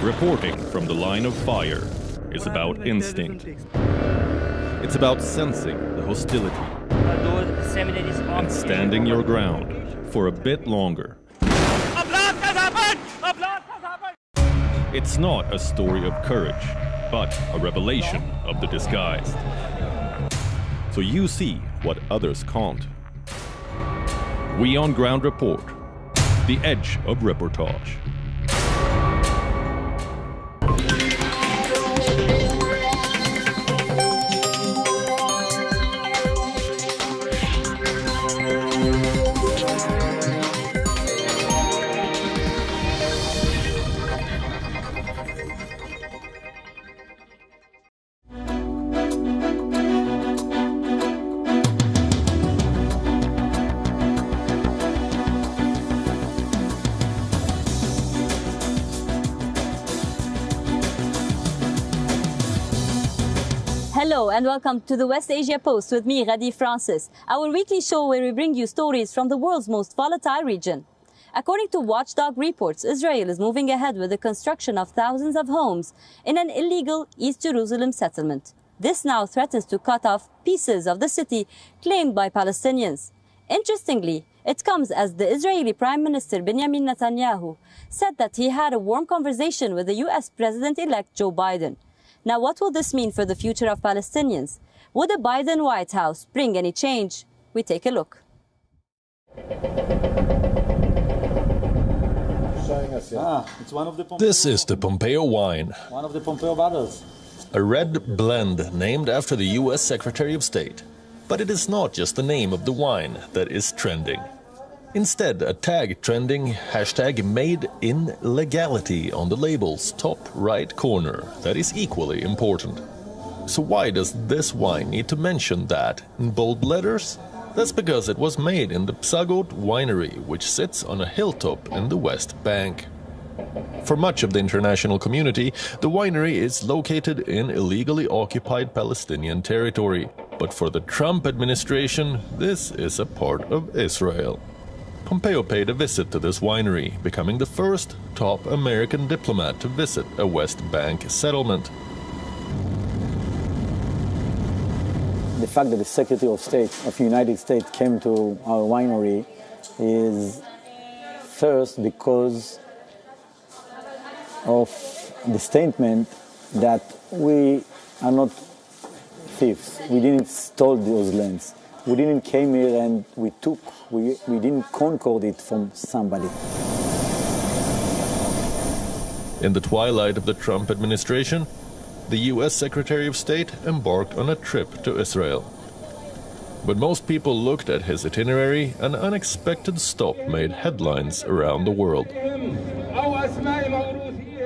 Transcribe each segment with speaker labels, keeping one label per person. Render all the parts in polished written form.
Speaker 1: Reporting from the line of fire is about instinct. It's about sensing the hostility and standing your ground for a bit longer. It's not a story of courage, but a revelation of the disguised. So you see what others can't. We on Ground Report, the edge of reportage.
Speaker 2: Hello and welcome to the West Asia Post with me, Ghadi Francis, our weekly show where we bring you stories from the world's most volatile region. According to watchdog reports, Israel is moving ahead with the construction of thousands of homes in an illegal East Jerusalem settlement. This now threatens to cut off pieces of the city claimed by Palestinians. Interestingly, it comes as the Israeli Prime Minister Benjamin Netanyahu said that he had a warm conversation with the US President-elect Joe Biden. Now, what will this mean for the future of Palestinians? Would the Biden White House bring any change? We take a look.
Speaker 3: This is the Pompeo wine.
Speaker 4: One of the Pompeo bottles.
Speaker 3: A red blend named after the US Secretary of State. But it is not just the name of the wine that is trending. Instead, a tag trending #made in legality on the label's top right corner that is equally important. So why does this wine need to mention that in bold letters? That's because it was made in the Psagot winery, which sits on a hilltop in the West Bank. For much of the international community, the winery is located in illegally occupied Palestinian territory. But for the Trump administration, this is a part of Israel. Pompeo paid a visit to this winery, becoming the first top American diplomat to visit a West Bank settlement.
Speaker 4: The fact that the Secretary of State of the United States came to our winery is first because of the statement that we are not thieves. We didn't steal those lands. We didn't came here and we didn't conquer it from somebody.
Speaker 3: In the twilight of the Trump administration, the US Secretary of State embarked on a trip to Israel. But most people looked at his itinerary, an unexpected stop made headlines around the world.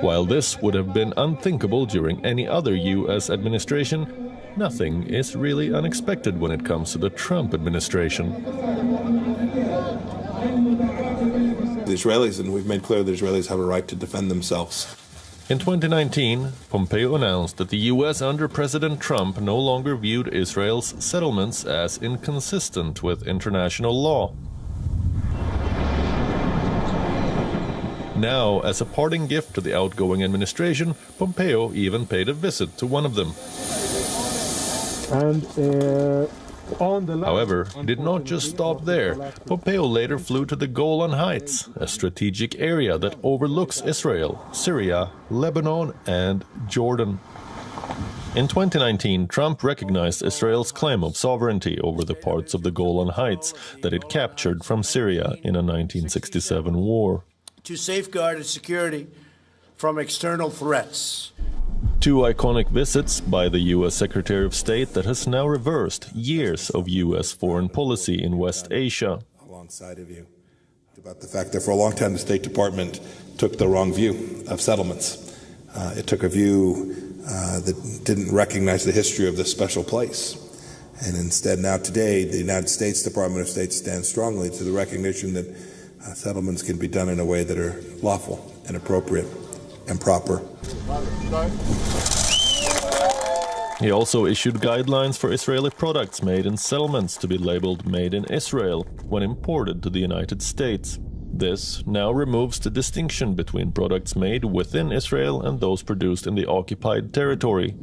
Speaker 3: While this would have been unthinkable during any other US administration, nothing is really unexpected when it comes to the Trump administration.
Speaker 5: The Israelis, and we've made clear the Israelis have a right to defend themselves.
Speaker 3: In 2019, Pompeo announced that the US under President Trump no longer viewed Israel's settlements as inconsistent with international law. Now, as a parting gift to the outgoing administration, Pompeo even paid a visit to one of them. However, he did not just stop there. Pompeo later flew to the Golan Heights, a strategic area that overlooks Israel, Syria, Lebanon, and Jordan. In 2019, Trump recognized Israel's claim of sovereignty over the parts of the Golan Heights that it captured from Syria in a 1967 war.
Speaker 6: To safeguard its security from external threats.
Speaker 3: Two iconic visits by the US Secretary of State that has now reversed years of US foreign policy in West Asia.
Speaker 5: Alongside of you, about the fact that for a long time the State Department took the wrong view of settlements. It took a view that didn't recognize the history of this special place. And instead now today, the United States Department of State stands strongly to the recognition that settlements can be done in a way that are lawful and appropriate and proper.
Speaker 3: He also issued guidelines for Israeli products made in settlements to be labeled Made in Israel when imported to the United States. This now removes the distinction between products made within Israel and those produced in the occupied territory.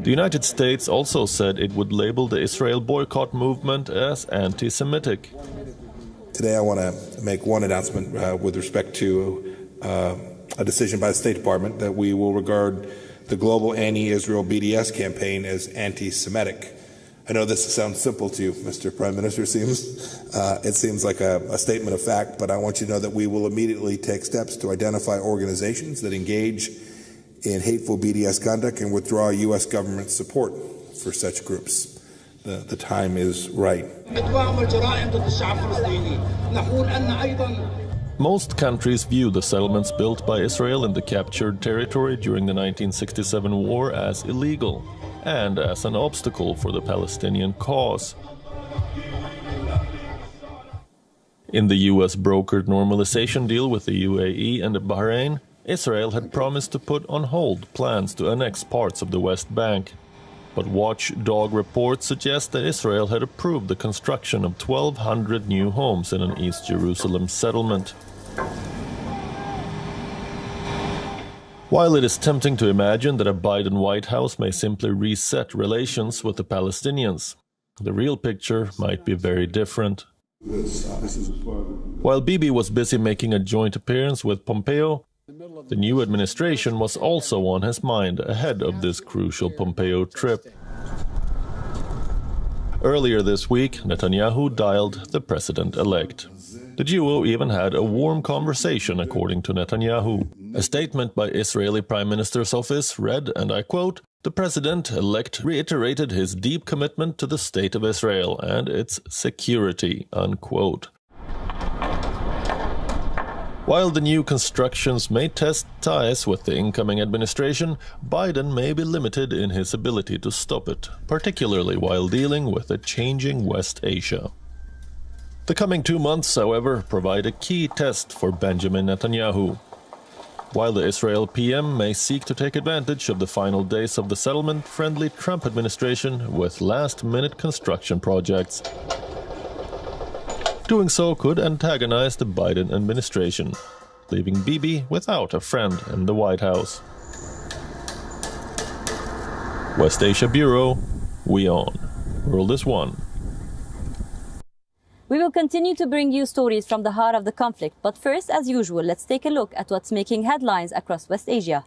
Speaker 3: The United States also said it would label the Israel boycott movement as anti-Semitic.
Speaker 5: Today I want to make one announcement with respect to a decision by the State Department that we will regard the global anti-Israel BDS campaign as anti-Semitic. I know this sounds simple to you, Mr. Prime Minister, it seems like a statement of fact, but I want you to know that we will immediately take steps to identify organizations that engage in hateful BDS conduct and withdraw U.S. government support for such groups. The time is right.
Speaker 3: Most countries view the settlements built by Israel in the captured territory during the 1967 war as illegal and as an obstacle for the Palestinian cause. In the U.S. brokered normalization deal with the UAE and Bahrain, Israel had promised to put on hold plans to annex parts of the West Bank. But watchdog reports suggest that Israel had approved the construction of 1,200 new homes in an East Jerusalem settlement. While it is tempting to imagine that a Biden White House may simply reset relations with the Palestinians, the real picture might be very different. While Bibi was busy making a joint appearance with Pompeo, the new administration was also on his mind ahead of this crucial Pompeo trip. Earlier this week, Netanyahu dialed the president-elect. The duo even had a warm conversation, according to Netanyahu. A statement by Israeli Prime Minister's office read, and I quote, "The president-elect reiterated his deep commitment to the state of Israel and its security," unquote. While the new constructions may test ties with the incoming administration, Biden may be limited in his ability to stop it, particularly while dealing with a changing West Asia. The coming 2 months, however, provide a key test for Benjamin Netanyahu. While the Israel PM may seek to take advantage of the final days of the settlement-friendly Trump administration with last-minute construction projects, doing so could antagonize the Biden administration, leaving Bibi without a friend in the White House. West Asia Bureau, we on. World is one.
Speaker 2: We will continue to bring you stories from the heart of the conflict, but first, as usual, let's take a look at what's making headlines across West Asia.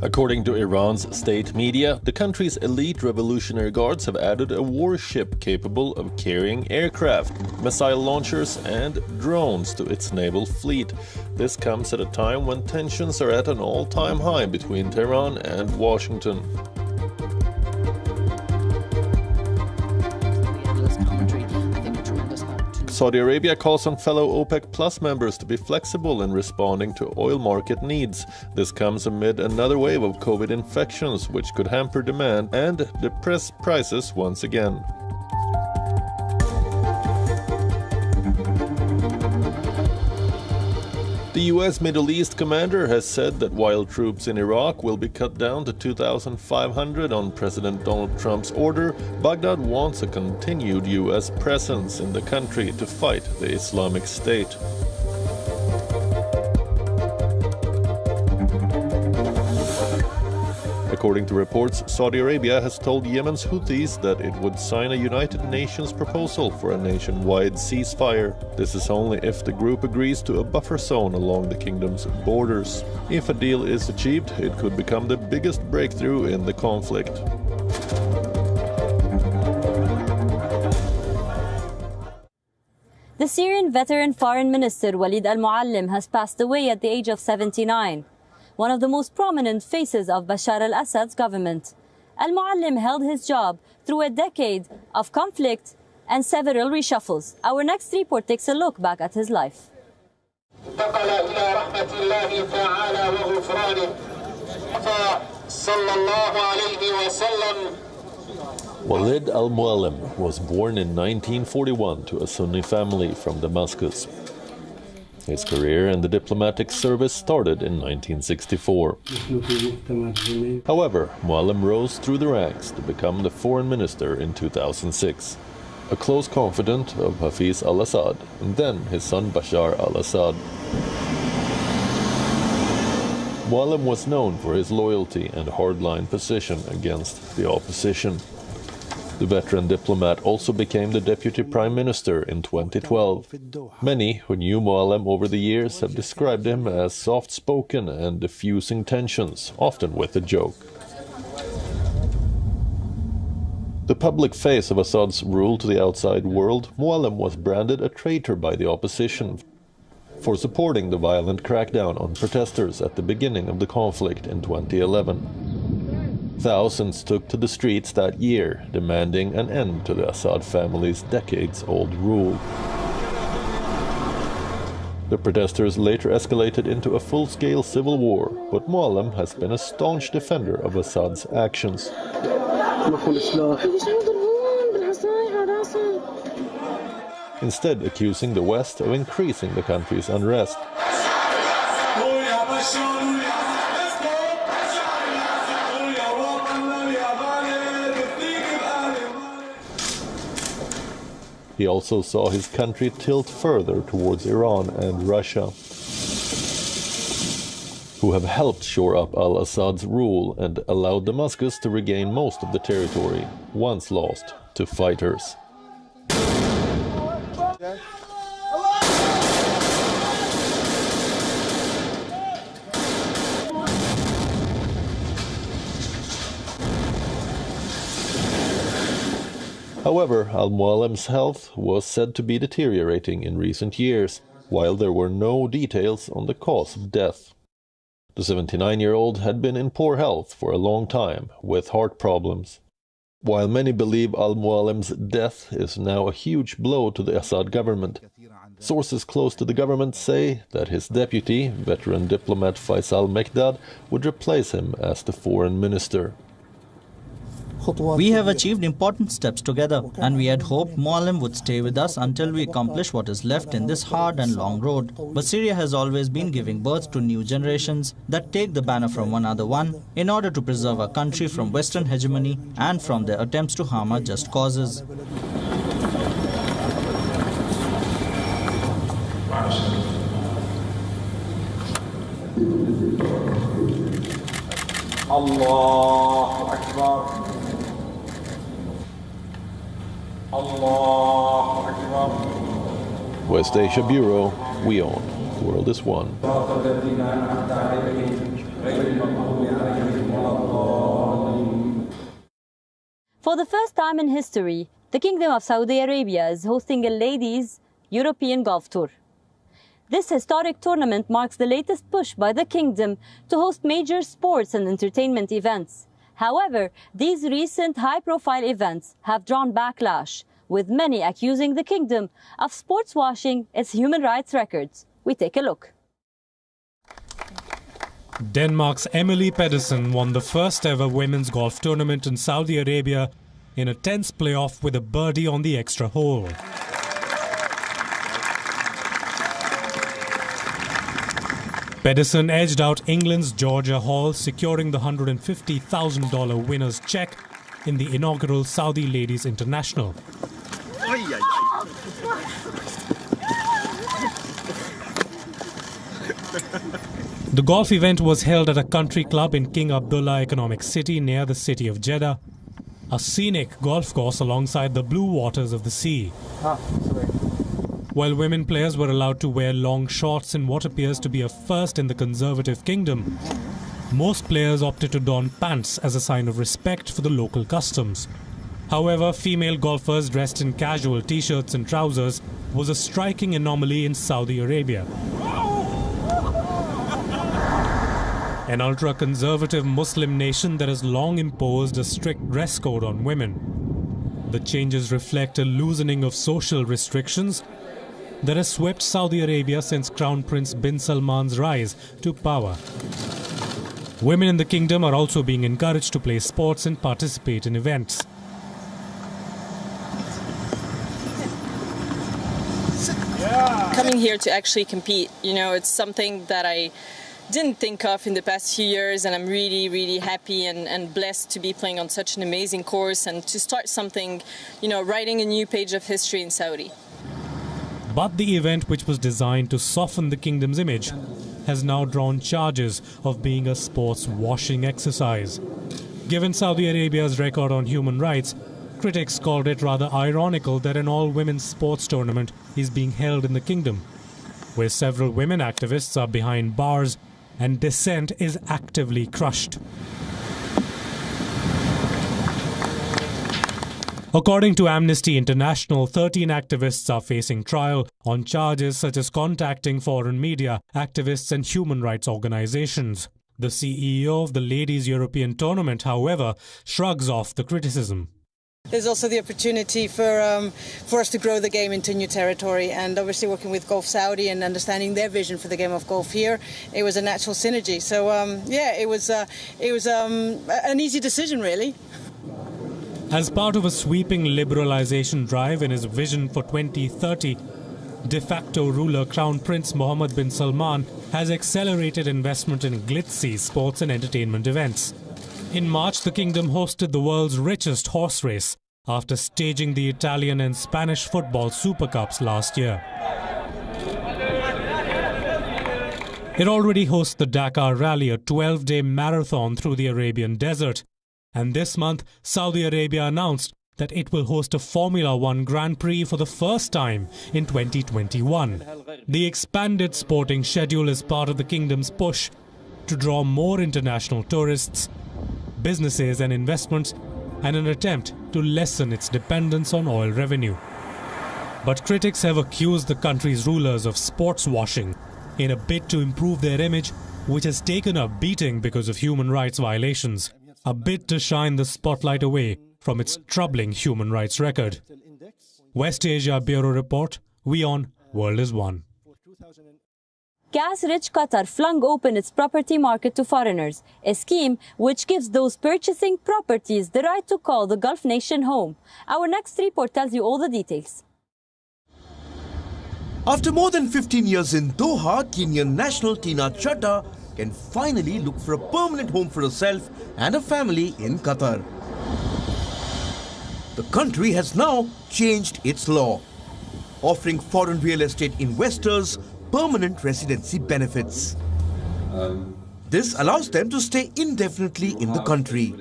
Speaker 3: According to Iran's state media, the country's elite revolutionary guards have added a warship capable of carrying aircraft, missile launchers and drones to its naval fleet. This comes at a time when tensions are at an all-time high between Tehran and Washington. Saudi Arabia calls on fellow OPEC Plus members to be flexible in responding to oil market needs. This comes amid another wave of COVID infections, which could hamper demand and depress prices once again. The U.S. Middle East commander has said that while troops in Iraq will be cut down to 2,500 on President Donald Trump's order, Baghdad wants a continued U.S. presence in the country to fight the Islamic State. According to reports, Saudi Arabia has told Yemen's Houthis that it would sign a United Nations proposal for a nationwide ceasefire. This is only if the group agrees to a buffer zone along the kingdom's borders. If a deal is achieved, it could become the biggest breakthrough in the conflict.
Speaker 2: The Syrian veteran Foreign Minister Walid al-Muallim has passed away at the age of 79. One of the most prominent faces of Bashar al-Assad's government. Al-Muallim held his job through a decade of conflict and several reshuffles. Our next report takes a look back at his life.
Speaker 3: Walid al-Muallim was born in 1941 to a Sunni family from Damascus. His career in the diplomatic service started in 1964. However, Muallim rose through the ranks to become the foreign minister in 2006, a close confidant of Hafiz al-Assad and then his son Bashar al-Assad. Muallim was known for his loyalty and hardline position against the opposition. The veteran diplomat also became the deputy prime minister in 2012. Many who knew Muallim over the years have described him as soft-spoken and diffusing tensions, often with a joke. The public face of Assad's rule to the outside world, Muallim was branded a traitor by the opposition for supporting the violent crackdown on protesters at the beginning of the conflict in 2011. Thousands took to the streets that year, demanding an end to the Assad family's decades-old rule. The protesters later escalated into a full-scale civil war, but Muallim has been a staunch defender of Assad's actions. Instead accusing the West of increasing the country's unrest. He also saw his country tilt further towards Iran and Russia, who have helped shore up al-Assad's rule and allowed Damascus to regain most of the territory, once lost to fighters. However, al-Muallim's health was said to be deteriorating in recent years, while there were no details on the cause of death. The 79-year-old had been in poor health for a long time, with heart problems. While many believe al-Muallim's death is now a huge blow to the Assad government, sources close to the government say that his deputy, veteran diplomat Faisal Mekdad, would replace him as the foreign minister.
Speaker 7: We have achieved important steps together, and we had hoped Muallim would stay with us until we accomplish what is left in this hard and long road. But Syria has always been giving birth to new generations that take the banner from one other one in order to preserve our country from Western hegemony and from their attempts to harm our just causes.
Speaker 8: Allahu Akbar. Allahu Akbar.
Speaker 3: West Asia Bureau, we own. The world is one.
Speaker 2: For the first time in history, the Kingdom of Saudi Arabia is hosting a ladies' European golf tour. This historic tournament marks the latest push by the kingdom to host major sports and entertainment events. However, these recent high-profile events have drawn backlash, with many accusing the kingdom of sports washing its human rights records. We take a look.
Speaker 9: Denmark's Emily Pedersen won the first ever women's golf tournament in Saudi Arabia in a tense playoff with a birdie on the extra hole. Pedersen edged out England's Georgia Hall, securing the $150,000 winner's check in the inaugural Saudi Ladies International. The golf event was held at a country club in King Abdullah Economic City near the city of Jeddah, a scenic golf course alongside the blue waters of the sea. While women players were allowed to wear long shorts in what appears to be a first in the conservative kingdom, most players opted to don pants as a sign of respect for the local customs. However, female golfers dressed in casual t-shirts and trousers was a striking anomaly in Saudi Arabia. An ultra-conservative Muslim nation that has long imposed a strict dress code on women. The changes reflect a loosening of social restrictions that has swept Saudi Arabia since Crown Prince bin Salman's rise to power. Women in the kingdom are also being encouraged to play sports and participate in events.
Speaker 10: Coming here to actually compete, it's something that I didn't think of in the past few years, and I'm really, really happy and blessed to be playing on such an amazing course and to start something, writing a new page of history in Saudi.
Speaker 9: But the event, which was designed to soften the kingdom's image, has now drawn charges of being a sports washing exercise. Given Saudi Arabia's record on human rights, critics called it rather ironical that an all-women's sports tournament is being held in the kingdom, where several women activists are behind bars and dissent is actively crushed. According to Amnesty International, 13 activists are facing trial on charges such as contacting foreign media, activists and human rights organizations. The CEO of the Ladies European Tournament, however, shrugs off the criticism.
Speaker 11: There's also the opportunity for us to grow the game into new territory, and obviously working with Golf Saudi and understanding their vision for the game of golf here, it was a natural synergy. So it was an easy decision, really.
Speaker 9: As part of a sweeping liberalization drive in his vision for 2030, de facto ruler Crown Prince Mohammed bin Salman has accelerated investment in glitzy sports and entertainment events. In March, the kingdom hosted the world's richest horse race after staging the Italian and Spanish football Super Cups last year. It already hosts the Dakar Rally, a 12-day marathon through the Arabian desert. And this month, Saudi Arabia announced that it will host a Formula One Grand Prix for the first time in 2021. The expanded sporting schedule is part of the kingdom's push to draw more international tourists, businesses and investments, and an attempt to lessen its dependence on oil revenue. But critics have accused the country's rulers of sports washing in a bid to improve their image, which has taken a beating because of human rights violations, a bid to shine the spotlight away from its troubling human rights record. West Asia Bureau Report, WION, World is One.
Speaker 2: Gas-rich Qatar flung open its property market to foreigners, a scheme which gives those purchasing properties the right to call the Gulf nation home. Our next report tells you all the details.
Speaker 12: After more than 15 years in Doha, Kenyan national Tina Chadda can finally look for a permanent home for herself and her family in Qatar. The country has now changed its law, offering foreign real estate investors permanent residency benefits. This allows them to stay indefinitely in the country,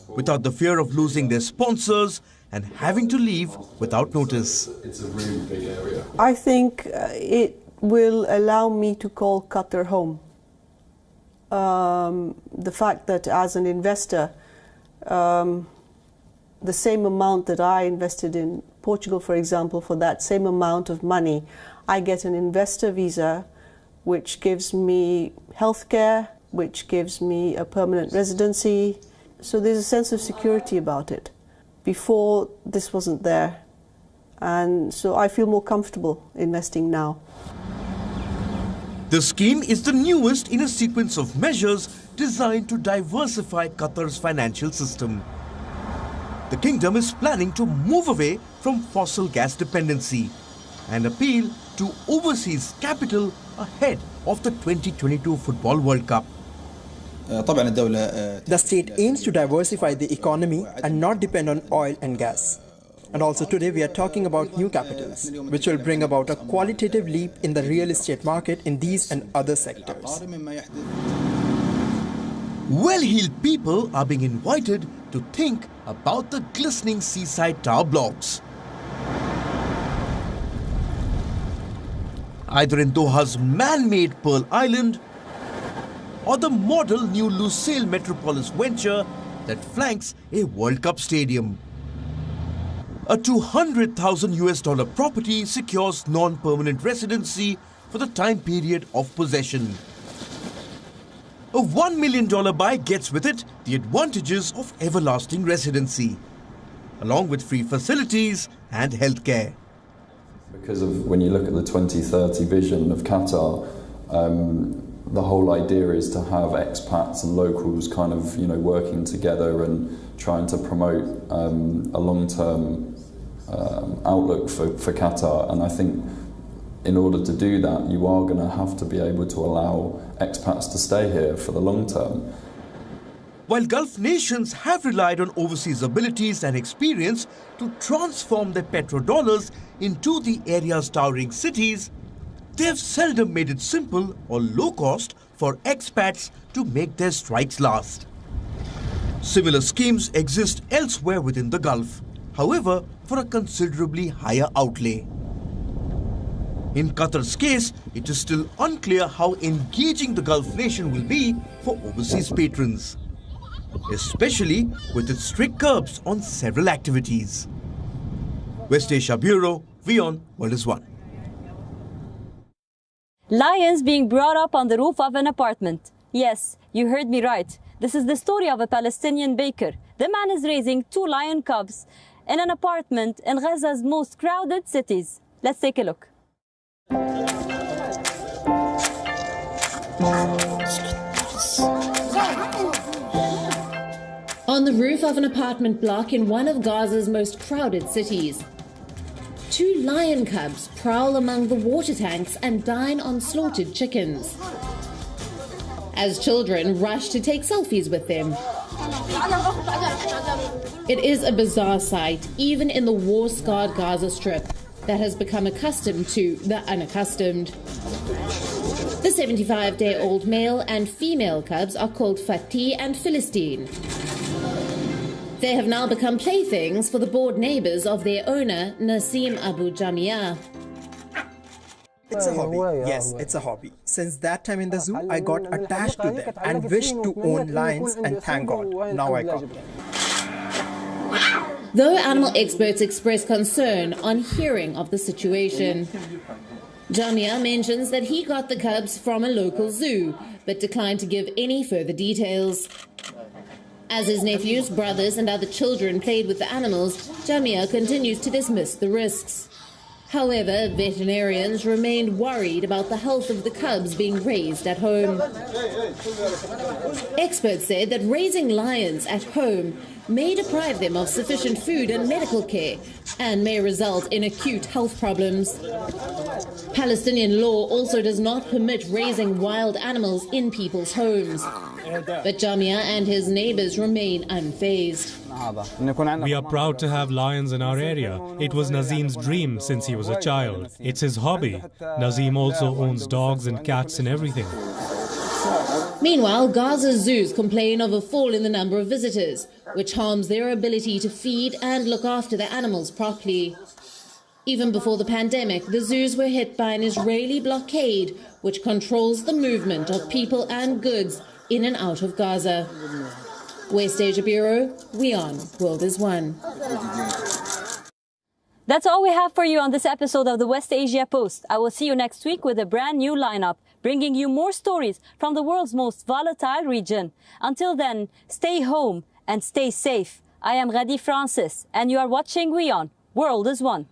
Speaker 12: without the fear of losing their sponsors and having to leave without notice.
Speaker 13: It's a really big area.
Speaker 14: I think it will allow me to call Qatar home. The fact that as an investor, the same amount that I invested in Portugal, for example, for that same amount of money, I get an investor visa, which gives me healthcare, which gives me a permanent residency. So there's a sense of security about it. Before, this wasn't there. And so I feel more comfortable investing now.
Speaker 12: The scheme is the newest in a sequence of measures designed to diversify Qatar's financial system. The kingdom is planning to move away from fossil gas dependency and appeal to overseas capital ahead of the 2022 Football World Cup.
Speaker 15: The state aims to diversify the economy and not depend on oil and gas. And also today we are talking about new capitals, which will bring about a qualitative leap in the real estate market in these and other sectors.
Speaker 12: Well-heeled people are being invited to think about the glistening seaside tower blocks. Either in Doha's man-made Pearl Island or the model new Lusail Metropolis venture that flanks a World Cup stadium. A $200,000 property secures non-permanent residency for the time period of possession. A $1 million buy gets with it the advantages of everlasting residency, along with free facilities and healthcare.
Speaker 13: Because of when you look at the 2030 vision of Qatar, the whole idea is to have expats and locals kind of, working together and trying to promote a long-term outlook for Qatar. And I think in order to do that, you are going to have to be able to allow expats to stay here for the long term.
Speaker 12: While Gulf nations have relied on overseas abilities and experience to transform their petrodollars into the area's towering cities, they have seldom made it simple or low cost for expats to make their strikes last. Similar schemes exist elsewhere within the Gulf, however, for a considerably higher outlay. In Qatar's case, it is still unclear how engaging the Gulf nation will be for overseas patrons, especially with its strict curbs on several activities. West Asia Bureau, WION, World is One.
Speaker 2: Lions being brought up on the roof of an apartment. Yes, you heard me right. This is the story of a Palestinian baker. The man is raising 2 lion cubs in an apartment in Gaza's most crowded cities. Let's take a look.
Speaker 16: On the roof of an apartment block in one of Gaza's most crowded cities, 2 lion cubs prowl among the water tanks and dine on slaughtered chickens, as children rush to take selfies with them. It is a bizarre sight, even in the war-scarred Gaza Strip, that has become accustomed to the unaccustomed. The 75-day-old male and female cubs are called Fatih and Philistine. They have now become playthings for the bored neighbors of their owner, Nasim Abu Jamia.
Speaker 15: It's a hobby. Yes, it's a hobby. Since that time in the zoo, I got attached to them and wished to own lions, and thank God, now I got them.
Speaker 16: Though animal experts express concern on hearing of the situation, Jamia mentions that he got the cubs from a local zoo, but declined to give any further details. As his nephews, brothers and other children played with the animals, Jamia continues to dismiss the risks. However, veterinarians remained worried about the health of the cubs being raised at home. Experts said that raising lions at home may deprive them of sufficient food and medical care and may result in acute health problems. Palestinian law also does not permit raising wild animals in people's homes. But Jamia and his neighbors remain unfazed.
Speaker 9: We are proud to have lions in our area. It was Nazim's dream since he was a child. It's his hobby. Nazim also owns dogs and cats and everything.
Speaker 16: Meanwhile, Gaza's zoos complain of a fall in the number of visitors, which harms their ability to feed and look after their animals properly. Even before the pandemic, the zoos were hit by an Israeli blockade, which controls the movement of people and goods in and out of Gaza. West Asia Bureau, WION, World is One.
Speaker 2: That's all we have for you on this episode of the West Asia Post. I will see you next week with a brand new lineup, bringing you more stories from the world's most volatile region. Until then, stay home and stay safe. I am Ghadi Francis, and you are watching WION, World is One.